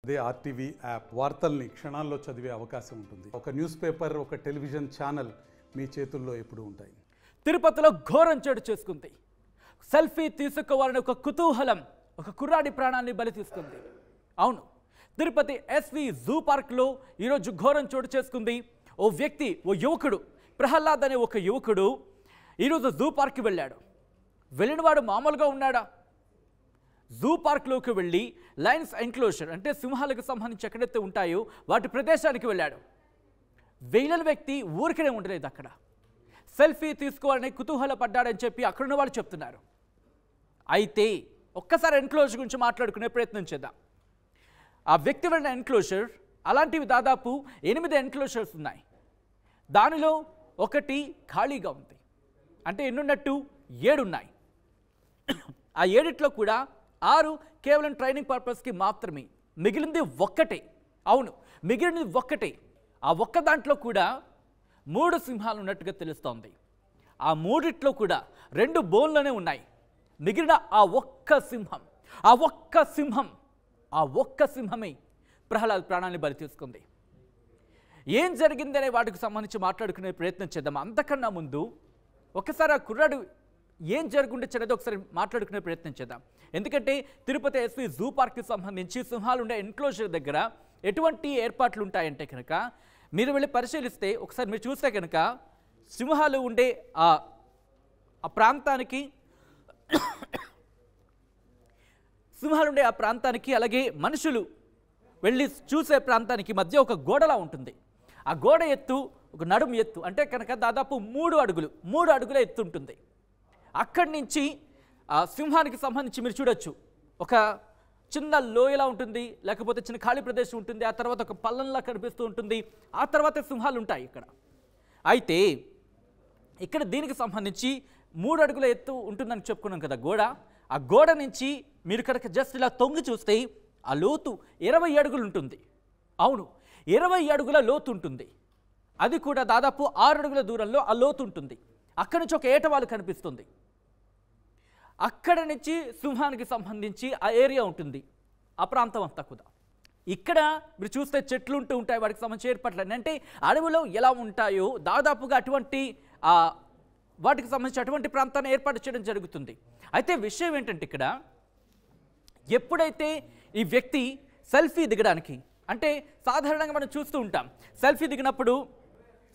అదే RTV app వార్తల్ని క్షణాల్లో చదివే అవకాశం ఉంటుంది. ఒక న్యూస్ పేపర్, ఒక టెలివిజన్ ఛానల్ మీ చేతుల్లో ఎప్పుడూ ఉంటాయి. తిరుపతిలో ఘోరం చోటు చేసుకుంది. సెల్ఫీ తీసుకోవాలని ఒక కుతూహలం ఒక కుర్రాడి ప్రాణాన్ని బలి తీసుకుంది. అవును, తిరుపతి ఎస్వి జూ పార్క్లో ఈరోజు ఘోరం చోటు చేసుకుంది. ఓ వ్యక్తి, ఓ యువకుడు, ప్రహ్లాద్ అనే ఒక యువకుడు ఈరోజు జూ పార్క్కి వెళ్ళాడు. వెళ్ళినవాడు మామూలుగా ఉన్నాడా? జూ పార్క్లోకి వెళ్ళి లయన్స్ ఎంక్లోజర్ అంటే సింహాలకు సంబంధించి ఎక్కడైతే ఉంటాయో వాటి ప్రదేశానికి వెళ్ళాడు. వెళ్ళిన వ్యక్తి ఊరికనే ఉండలేదు, అక్కడ సెల్ఫీ తీసుకోవాలని కుతూహలపడ్డాడని చెప్పి అక్కడున్న వాళ్ళు చెప్తున్నారు. అయితే ఒక్కసారి ఎన్క్లోజర్ గురించి మాట్లాడుకునే ప్రయత్నం చేద్దాం. ఆ వ్యక్తి వెళ్ళిన ఎన్క్లోజర్ అలాంటివి దాదాపు 8 ఎన్క్లోజర్స్ ఉన్నాయి. దానిలో ఒకటి ఖాళీగా ఉంది. అంటే ఎన్నున్నట్టు 7 ఉన్నాయి. ఆ 7లో కూడా 6 కేవలం ట్రైనింగ్ పర్పస్కి మాత్రమే, మిగిలింది ఒక్కటే. అవును, మిగిలినది ఒక్కటే. ఆ ఒక్క దాంట్లో కూడా 3 సింహాలు ఉన్నట్టుగా తెలుస్తోంది. ఆ 3లో కూడా 2 బోన్లోనే ఉన్నాయి. మిగిలిన ఆ ఒక్క సింహమే ప్రహ్లాద్ ప్రాణాన్ని బలి తీసుకుంది. ఏం జరిగిందనే వాటికి సంబంధించి మాట్లాడుకునే ప్రయత్నం చేద్దాం. అంతకన్నా ముందు ఒకసారి ఆ కుర్రాడు ఏం జరుగుండొచ్చనేది ఒకసారి మాట్లాడుకునే ప్రయత్నం చేద్దాం. ఎందుకంటే తిరుపతి ఎస్వి జూ పార్క్కి సంబంధించి సింహాలు ఉండే ఎన్క్లోజర్ దగ్గర ఎటువంటి ఏర్పాట్లు ఉంటాయంటే కనుక మీరు వెళ్ళి పరిశీలిస్తే, ఒకసారి మీరు చూస్తే కనుక సింహాలు ఉండే ఆ ప్రాంతానికి అలాగే మనుషులు వెళ్ళి చూసే ప్రాంతానికి మధ్య ఒక గోడలా ఉంటుంది. ఆ గోడ ఎత్తు ఒక నడుము ఎత్తు అంటే కనుక దాదాపు 3 అడుగుల ఎత్తు ఉంటుంది. అక్కడి నుంచి ఆ సింహానికి సంబంధించి మీరు చూడొచ్చు, ఒక చిన్న లోయలా ఉంటుంది, లేకపోతే చిన్న ఖాళీ ప్రదేశం ఉంటుంది, ఆ తర్వాత ఒక పల్లంలా కనిపిస్తూ ఉంటుంది, ఆ తర్వాత సింహాలు ఉంటాయి ఇక్కడ. అయితే ఇక్కడ దీనికి సంబంధించి 3 అడుగుల ఎత్తు ఉంటుందని చెప్పుకున్నాం కదా గోడ. ఆ గోడ నుంచి మీరు కనుక జస్ట్ ఇలా తొంగి చూస్తే ఆ లోతు 20 అడుగులు ఉంటుంది. అవును, 20 అడుగుల లోతు ఉంటుంది. అది కూడా దాదాపు 6 అడుగుల దూరంలో ఆ లోతు ఉంటుంది. అక్కడి నుంచి ఒక ఏటవాలు కనిపిస్తుంది. అక్కడ నుంచి సింహానికి సంబంధించి ఆ ఏరియా ఉంటుంది, ఆ ప్రాంతం అంతా కూడా. ఇక్కడ మీరు చూస్తే చెట్లు ఉంటూ ఉంటాయి, వాటికి సంబంధించి ఏర్పాట్లు అంటే అడవిలో ఎలా ఉంటాయో దాదాపుగా అటువంటి వాటికి సంబంధించి అటువంటి ప్రాంతాన్ని ఏర్పాటు చేయడం జరుగుతుంది. అయితే విషయం ఏంటంటే ఇక్కడ ఎప్పుడైతే ఈ వ్యక్తి సెల్ఫీ దిగడానికి, అంటే సాధారణంగా మనం చూస్తూ ఉంటాం, సెల్ఫీ దిగినప్పుడు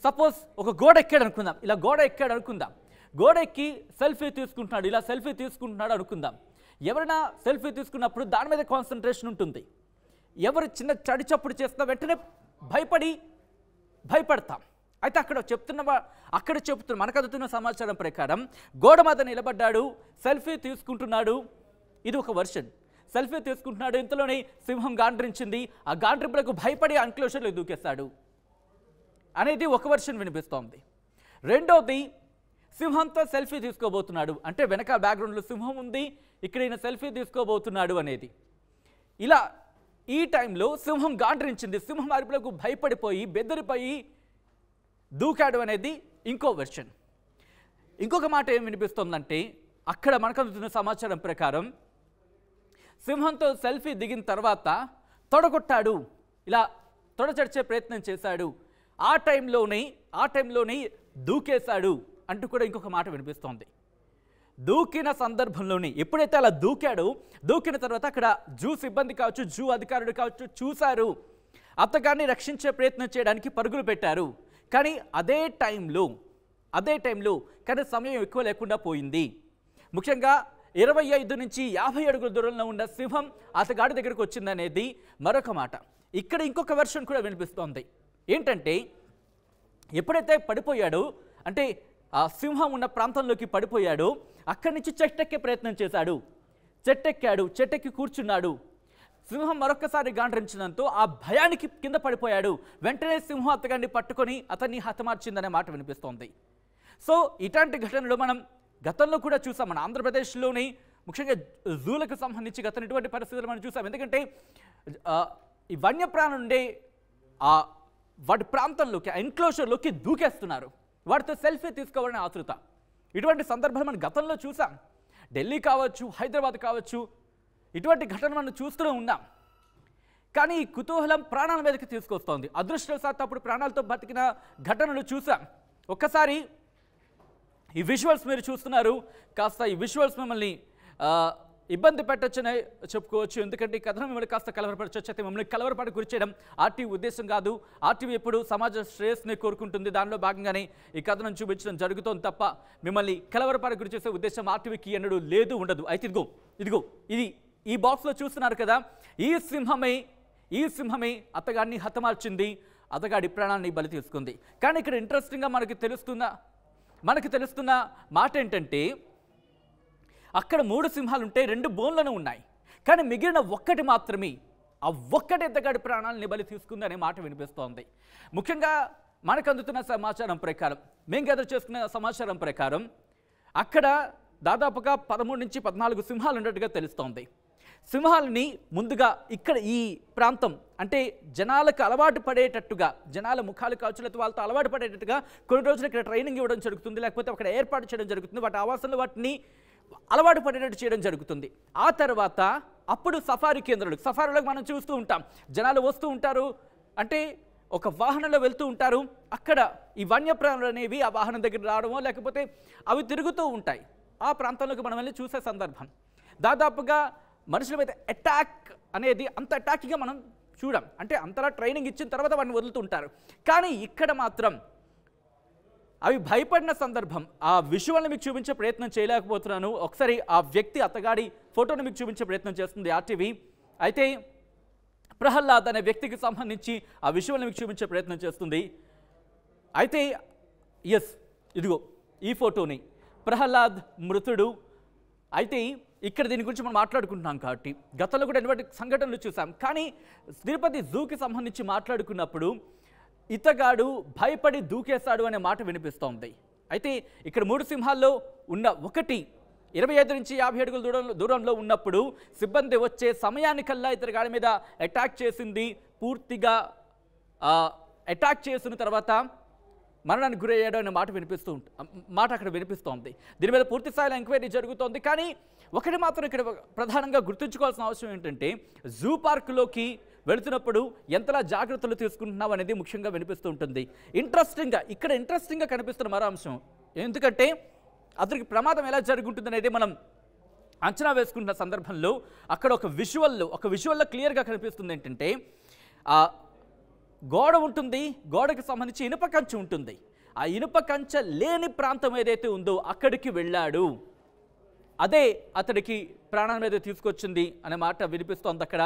సపోజ్ ఒక గోడ ఎక్కాడు అనుకుందాం, ఇలా గోడ ఎక్కాడు అనుకుందాం, గోడ ఎక్కి సెల్ఫీ తీసుకుంటున్నాడు, ఇలా సెల్ఫీ తీసుకుంటున్నాడు అనుకుందాం. ఎవరైనా సెల్ఫీ తీసుకున్నప్పుడు దాని మీద కాన్సన్ట్రేషన్ ఉంటుంది. ఎవరు చిన్న చడి చప్పుడు చేస్తున్నా వెంటనే భయపడతాం. అయితే అక్కడ చెప్తున్న మనకు అందుతున్న సమాచారం ప్రకారం గోడ మీద నిలబడ్డాడు, సెల్ఫీ తీసుకుంటున్నాడు. ఇది ఒక వర్షన్. సెల్ఫీ తీసుకుంటున్నాడు, ఇంతలోనే సింహం గాండ్రించింది, ఆ గాండ్రింపులకు భయపడి ఎన్క్లోజర్లో దూకేస్తాడు అనేది ఒక వర్షన్ వినిపిస్తోంది. రెండోది, సింహంతో సెల్ఫీ తీసుకోబోతున్నాడు, అంటే వెనక బ్యాక్గ్రౌండ్లో సింహం ఉంది, ఇక్కడ ఈయన సెల్ఫీ తీసుకోబోతున్నాడు అనేది. ఇలా ఈ టైంలో సింహం గాండ్రించింది, సింహం అరుపులకు భయపడిపోయి బెదిరిపోయి దూకాడు అనేది ఇంకో వెర్షన్. ఇంకొక మాట ఏం వినిపిస్తోందంటే అక్కడ మనకు అందుతున్న సమాచారం ప్రకారం సింహంతో సెల్ఫీ దిగిన తర్వాత తొడగొట్టాడు, ఇలా తొడచడిచే ప్రయత్నం చేశాడు, ఆ టైంలోనే దూకేశాడు అంటూ కూడా ఇంకొక మాట వినిపిస్తోంది. దూకిన సందర్భంలోనే ఎప్పుడైతే అలా దూకిన తర్వాత అక్కడ జూ సిబ్బంది కావచ్చు, జూ అధికారులు కావచ్చు చూశారు, అతగాన్ని రక్షించే ప్రయత్నం చేయడానికి పరుగులు పెట్టారు. కానీ అదే టైంలో కానీ సమయం ఎక్కువ లేకుండా పోయింది. ముఖ్యంగా 25 నుంచి 50 అడుగుల దూరంలో ఉన్న సింహం అతగాడి దగ్గరకు వచ్చిందనేది మరొక మాట. ఇక్కడ ఇంకొక వెర్షన్ కూడా వినిపిస్తోంది. ఏంటంటే ఎప్పుడైతే పడిపోయాడో, అంటే ఆ సింహం ఉన్న ప్రాంతంలోకి పడిపోయాడో, అక్కడి నుంచి చెట్టెక్కే ప్రయత్నం చేశాడు. చెట్టెక్కి కూర్చున్నాడు. సింహం మరొకసారి గాండ్రించడంతో ఆ భయానికి కింద పడిపోయాడు. వెంటనే సింహం అతగాన్ని పట్టుకొని అతన్ని హతమార్చిందనే మాట వినిపిస్తోంది. సో ఇట్లాంటి ఘటనలు మనం గతంలో కూడా చూసాం. మన ఆంధ్రప్రదేశ్లోని ముఖ్యంగా జూలకు సంబంధించి గతంలో ఇటువంటి పరిస్థితులు మనం చూసాం. ఎందుకంటే ఈ వన్యప్రాణులు ఉండే వాటి ప్రాంతంలోకి, ఎన్క్లోజర్లోకి దూకేస్తున్నారు, వాటితో సెల్ఫీ తీసుకోవాలని ఆతృత. ఇటువంటి సందర్భాలు మనం గతంలో చూసాం. ఢిల్లీ కావచ్చు, హైదరాబాద్ కావచ్చు, ఇటువంటి ఘటన మనం చూస్తూనే ఉన్నాం. కానీ ఈ కుతూహలం ప్రాణాల మీదకి తీసుకొస్తోంది. అదృష్టవశాత్తు అప్పుడు ప్రాణాలతో బతికిన ఘటనలు చూసాం. ఒక్కసారి ఈ విజువల్స్ మీరు చూస్తున్నారు. కాస్త ఈ విజువల్స్ మిమ్మల్ని ఇబ్బంది పెట్టొచ్చని చెప్పుకోవచ్చు. ఎందుకంటే ఈ కథనం మిమ్మల్ని కాస్త కలవరపరచవచ్చు. అయితే మిమ్మల్ని కలవరపడి గురి చేయడం ఆర్టీవీ ఉద్దేశం కాదు. ఆర్టీవీ ఎప్పుడు సమాజ శ్రేయస్ని కోరుకుంటుంది. దానిలో భాగంగానే ఈ కథనం చూపించడం జరుగుతోంది తప్ప మిమ్మల్ని కలవరపడి గురి చేసే ఉద్దేశం ఆర్టీవీకి ఎన్నడూ లేదు, ఉండదు. అయితే ఇదిగో ఇది ఈ బాక్స్లో చూస్తున్నారు కదా, ఈ సింహమే అతగాడిని హతమార్చింది, అతగాడి ప్రాణాన్ని బలి తీసుకుంది. కానీ ఇక్కడ ఇంట్రెస్టింగ్గా మనకి తెలుస్తున్న మాట ఏంటంటే అక్కడ 3 సింహాలు ఉంటే 2 బోన్లను ఉన్నాయి. కానీ మిగిలిన ఒక్కటి మాత్రమే, ఆ ఒక్కటి అతగాడి ప్రాణాలని బలి తీసుకుంది అనే మాట వినిపిస్తోంది. ముఖ్యంగా మనకు అందుతున్న సమాచారం ప్రకారం, మేము గెదర్ చేసుకున్న సమాచారం ప్రకారం అక్కడ దాదాపుగా 13 నుంచి 14 సింహాలు ఉన్నట్టుగా తెలుస్తోంది. సింహాలని ముందుగా ఇక్కడ ఈ ప్రాంతం అంటే జనాలకు అలవాటు పడేటట్టుగా, జనాల ముఖాలు కాల్చులతో వాళ్ళతో అలవాటు పడేటట్టుగా కొన్ని రోజులు ఇక్కడ ట్రైనింగ్ ఇవ్వడం జరుగుతుంది, లేకపోతే అక్కడ ఏర్పాటు చేయడం జరుగుతుంది. వాటి ఆవాసంలో వాటిని అలవాటు పడేటట్టు చేయడం జరుగుతుంది. ఆ తర్వాత అప్పుడు సఫారీ కేంద్రాలు, సఫారీలోకి మనం చూస్తూ ఉంటాం, జనాలు వస్తూ ఉంటారు, అంటే ఒక వాహనంలో వెళ్తూ ఉంటారు. అక్కడ ఈ వన్యప్రాణులు అనేవి ఆ వాహనం దగ్గర రావడమో లేకపోతే అవి తిరుగుతూ ఉంటాయి. ఆ ప్రాంతంలోకి మనం వెళ్ళి చూసే సందర్భం దాదాపుగా మనుషుల మీద అటాక్ అనేది అంత అటాక్గా మనం చూడం. అంటే అంతలా ట్రైనింగ్ ఇచ్చిన తర్వాత వాటిని వదులుతుంటారు. కానీ ఇక్కడ మాత్రం అవి భయపడిన సందర్భం. ఆ విజువల్ని మీకు చూపించే ప్రయత్నం చేయలేకపోతున్నాను. ఒకసారి ఆ వ్యక్తి అతగాడి ఫోటోని మీకు చూపించే ప్రయత్నం చేస్తుంది ఆర్టీవీ. అయితే ప్రహ్లాద్ అనే వ్యక్తికి సంబంధించి ఆ విజువల్ని మీకు చూపించే ప్రయత్నం చేస్తుంది. అయితే ఇదిగో ఈ ఫోటోని, ప్రహ్లాద్ మృతుడు. అయితే ఇక్కడ దీని గురించి మనం మాట్లాడుకుంటున్నాం కాబట్టి గతంలో కూడా ఎటువంటి సంఘటనలు చూసాం. కానీ తిరుపతి జూకి సంబంధించి మాట్లాడుకున్నప్పుడు ఇతగాడు భయపడి దూకేశాడు అనే మాట వినిపిస్తోంది. అయితే ఇక్కడ 3 సింహాల్లో ఉన్న ఒకటి 25 నుంచి 50 అడుగుల దూరంలో ఉన్నప్పుడు సిబ్బంది వచ్చే సమయానికల్లా ఇతగాడి మీద అటాక్ చేసింది. పూర్తిగా అటాక్ చేసిన తర్వాత మరణానికి గురయ్యాడు అనే మాట అక్కడ వినిపిస్తోంది. దీని మీద పూర్తి స్థాయిలో ఎంక్వైరీ జరుగుతోంది. కానీ ఒకటి మాత్రం ఇక్కడ ప్రధానంగా గుర్తుంచుకోవాల్సిన అవసరం ఏంటంటే జూ పార్కులోకి వెళుతున్నప్పుడు ఎంతలా జాగ్రత్తలు తీసుకుంటున్నావు అనేది ముఖ్యంగా వినిపిస్తూ ఉంటుంది. ఇంట్రెస్టింగ్గా కనిపిస్తున్న మరో అంశం, ఎందుకంటే అతనికి ప్రమాదం ఎలా జరుగుతుంది అనేది మనం అంచనా వేసుకుంటున్న సందర్భంలో అక్కడ ఒక విజువల్లో క్లియర్గా కనిపిస్తుంది ఏంటంటే గోడ ఉంటుంది, గోడకి సంబంధించి ఇనుప కంచె ఉంటుంది. ఆ ఇనుప కంచె లేని ప్రాంతం ఏదైతే ఉందో అక్కడికి వెళ్ళాడు. అదే అతడికి ప్రాణాల మీద తీసుకొచ్చింది అనే మాట వినిపిస్తోంది అక్కడ.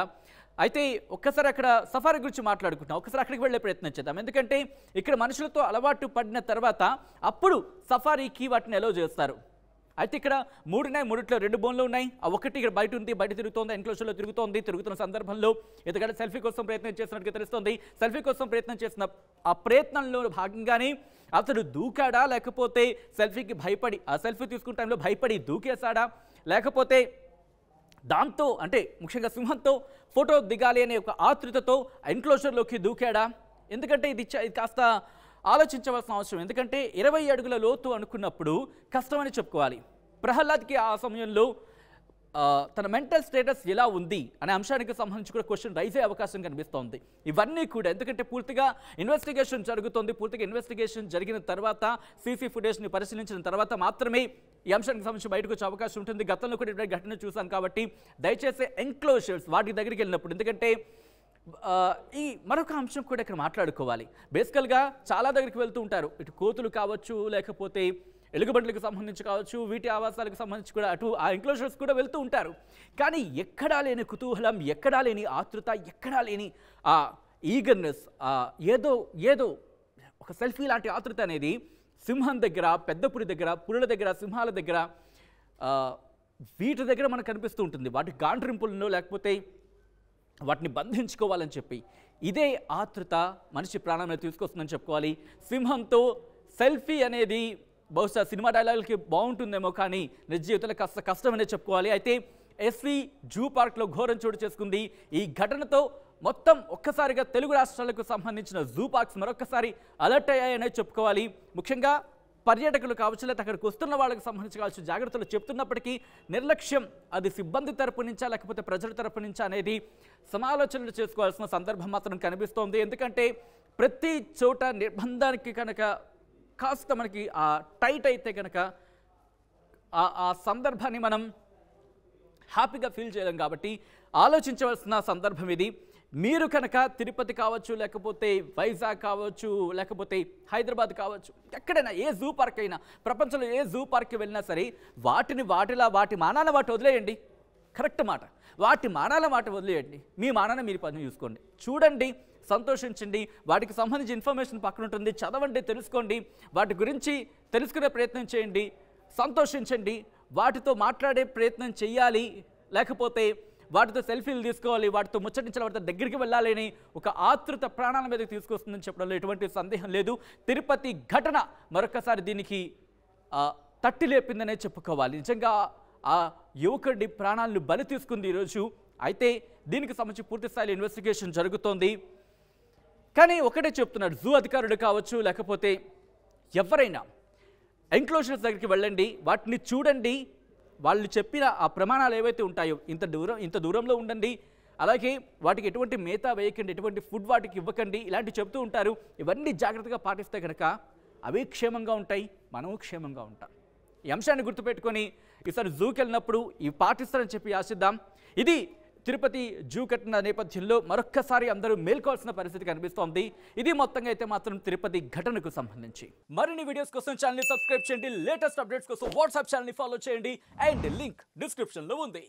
అయితే ఒక్కసారి అక్కడ సఫారీ గురించి మాట్లాడుకుంటాం, ఒక్కసారి అక్కడికి వెళ్ళే ప్రయత్నం చేద్దాం. ఎందుకంటే ఇక్కడ మనుషులతో అలవాటు పడిన తర్వాత అప్పుడు సఫారీకి వాటిని ఎలో చేస్తారు. అయితే ఇక్కడ 3 ఉన్నాయి, 3లో 2 బోన్లు ఉన్నాయి. ఆ ఒకటి ఇక్కడ బయట ఉంది, బయట తిరుగుతోంది, ఎన్క్లోజర్లో తిరుగుతున్న సందర్భంలో ఇతగాడు సెల్ఫీ కోసం ప్రయత్నం చేస్తున్నట్టుగా తెలుస్తోంది. సెల్ఫీ కోసం ప్రయత్నం చేసిన ఆ ప్రయత్నంలో భాగంగానే అతడు దూకాడా, లేకపోతే సెల్ఫీకి భయపడి ఆ సెల్ఫీ తీసుకున్న టైంలో భయపడి దూకేశాడా, లేకపోతే దాంతో అంటే ముఖ్యంగా సింహంతో ఫోటో దిగాలి అనే ఒక ఆతృతతో ఎన్క్లోజర్లోకి దూకాడా? ఎందుకంటే ఇది కాస్త ఆలోచించవలసిన అవసరం. ఎందుకంటే 20 అడుగుల లోతు అనుకున్నప్పుడు కష్టమని చెప్పుకోవాలి. ప్రహ్లాద్కి ఆ సమయంలో తన మెంటల్ స్టేటస్ ఎలా ఉంది అనే అంశానికి సంబంధించి కూడా క్వశ్చన్ రైజ్ అయ్యే అవకాశం కనిపిస్తోంది. ఇవన్నీ కూడా ఎందుకంటే పూర్తిగా ఇన్వెస్టిగేషన్ జరుగుతోంది. పూర్తిగా ఇన్వెస్టిగేషన్ జరిగిన తర్వాత సీసీ ఫుటేజ్ని పరిశీలించిన తర్వాత మాత్రమే ఈ అంశానికి సంబంధించి బయటకు వచ్చే అవకాశం ఉంటుంది. గతంలో కూడా ఇటువంటి ఘటన చూసాం కాబట్టి దయచేసి ఎన్క్లోజర్స్ వాటి దగ్గరికి వెళ్ళినప్పుడు, ఎందుకంటే ఈ మరొక అంశం కూడా ఇక్కడ మాట్లాడుకోవాలి. బేసికల్గా చాలా దగ్గరికి వెళ్తూ ఉంటారు, ఇటు కోతులు కావచ్చు, లేకపోతే ఎలుగుబంట్లకు సంబంధించి కావచ్చు, వీటి ఆవాసాలకు సంబంధించి కూడా అటు ఆ ఎన్క్లోజర్స్ కూడా వెళ్తూ ఉంటారు. కానీ ఎక్కడా లేని కుతూహలం, ఎక్కడా లేని ఆతృత, ఎక్కడా లేని ఆ ఈగర్నెస్, ఏదో ఒక సెల్ఫీ లాంటి ఆతృత అనేది సింహం దగ్గర, పెద్ద పులి దగ్గర, పులుల దగ్గర, సింహాల దగ్గర, వీటి దగ్గర మనకు కనిపిస్తూ ఉంటుంది. వాటి గాండ్రింపులను లేకపోతే వాటిని బంధించుకోవాలని చెప్పి ఇదే ఆతృత మనిషి ప్రాణాన్ని తీసుకొస్తుందని చెప్పుకోవాలి. సింహంతో సెల్ఫీ అనేది బహుశా సినిమా డైలాగులకి బాగుంటుందేమో, కానీ నిజ జీవితంలో కాస్త కష్టమనే చెప్పుకోవాలి. అయితే ఎస్వి జూ పార్క్లో ఘోరం చోటు చేసుకుంది. ఈ ఘటనతో మొత్తం ఒక్కసారిగా తెలుగు రాష్ట్రాలకు సంబంధించిన జూ పార్క్స్ మరొకసారి అలర్ట్ అయ్యాయనే చెప్పుకోవాలి. ముఖ్యంగా పర్యాటకులు కావచ్చు, లేదా అక్కడికి వస్తున్న వాళ్ళకి సంబంధించి కావచ్చు జాగ్రత్తలు చెప్తున్నప్పటికీ నిర్లక్ష్యం అది సిబ్బంది తరపు నుంచా లేకపోతే ప్రజల తరపు నుంచా అనేది సమాలోచనలు చేసుకోవాల్సిన సందర్భం మాత్రం కనిపిస్తోంది. ఎందుకంటే ప్రతి చోట నిర్బంధానికి కనుక కాస్త మనకి ఆ టైట్ అయితే కనుక ఆ సందర్భాన్ని మనం హ్యాపీగా ఫీల్ చేయలేం. కాబట్టి ఆలోచించవలసిన సందర్భం ఇది. మీరు కనుక తిరుపతి కావచ్చు, లేకపోతే వైజాగ్ కావచ్చు, లేకపోతే హైదరాబాద్ కావచ్చు, ఎక్కడైనా ఏ జూ పార్క్ అయినా, ప్రపంచంలో ఏ జూ పార్క్కి వెళ్ళినా సరే వాటిని వాటి మానాల వాటి వదిలేయండి. కరెక్ట్ మాట, వాటి మానాల వాటి వదిలేయండి. మీ మానాన మీరు పని చూసుకోండి, చూడండి, సంతోషించండి. వాటికి సంబంధించి ఇన్ఫర్మేషన్ పక్కన ఉంటుంది, చదవండి, తెలుసుకోండి, వాటి గురించి తెలుసుకునే ప్రయత్నం చేయండి, సంతోషించండి. వాటితో మాట్లాడే ప్రయత్నం చేయాలి, లేకపోతే వాటితో సెల్ఫీలు తీసుకోవాలి, వాటితో ముచ్చటించాలి, వాటితో దగ్గరికి వెళ్ళాలి అని ఒక ఆతృత ప్రాణాల మీదకి తీసుకొస్తుందని చెప్పడంలో ఎటువంటి సందేహం లేదు. తిరుపతి ఘటన మరొకసారి దీనికి తట్టి లేపిందనే చెప్పుకోవాలి. నిజంగా ఆ యువకుడి ప్రాణాలను బలి తీసుకుంది ఈరోజు. అయితే దీనికి సంబంధించి పూర్తి స్థాయిలో ఇన్వెస్టిగేషన్ జరుగుతోంది. కానీ ఒకటే చెప్తున్నాడు, జూ అధికారులు కావచ్చు, లేకపోతే ఎవరైనా ఎంక్లోజర్స్ దగ్గరికి వెళ్ళండి, వాటిని చూడండి, వాళ్ళు చెప్పిన ఆ ప్రమాణాలు ఏవైతే ఉంటాయో ఇంత దూరంలో ఉండండి, అలాగే వాటికి ఎటువంటి మేత వేయకండి, ఎటువంటి ఫుడ్ వాటికి ఇవ్వకండి, ఇలాంటివి చెప్తూ ఉంటారు. ఇవన్నీ జాగ్రత్తగా పాటిస్తే కనుక అవి క్షేమంగా ఉంటాయి, మనము క్షేమంగా ఉంటాం. ఈ అంశాన్ని గుర్తుపెట్టుకొని ఈసారి జూకి వెళ్ళినప్పుడు ఇవి పాటిస్తారని చెప్పి ఆశిద్దాం. ఇది తిరుపతి జూ కట్టిన నేపథ్యంలో మరొక్కసారి అందరూ మేల్కోవాల్సిన పరిస్థితి కనిపిస్తోంది. ఇది మొత్తంగా అయితే మాత్రం తిరుపతి ఘటనకు సంబంధించి. మరిన్ని వీడియోస్ కోసం ఛానల్ సబ్స్క్రైబ్ చేయండి, లేటెస్ట్ అప్డేట్స్ కోసం వాట్సాప్ ఛానల్ ఫాలో చేయండి, అండ్ లింక్ డిస్క్రిప్షన్లో ఉంది.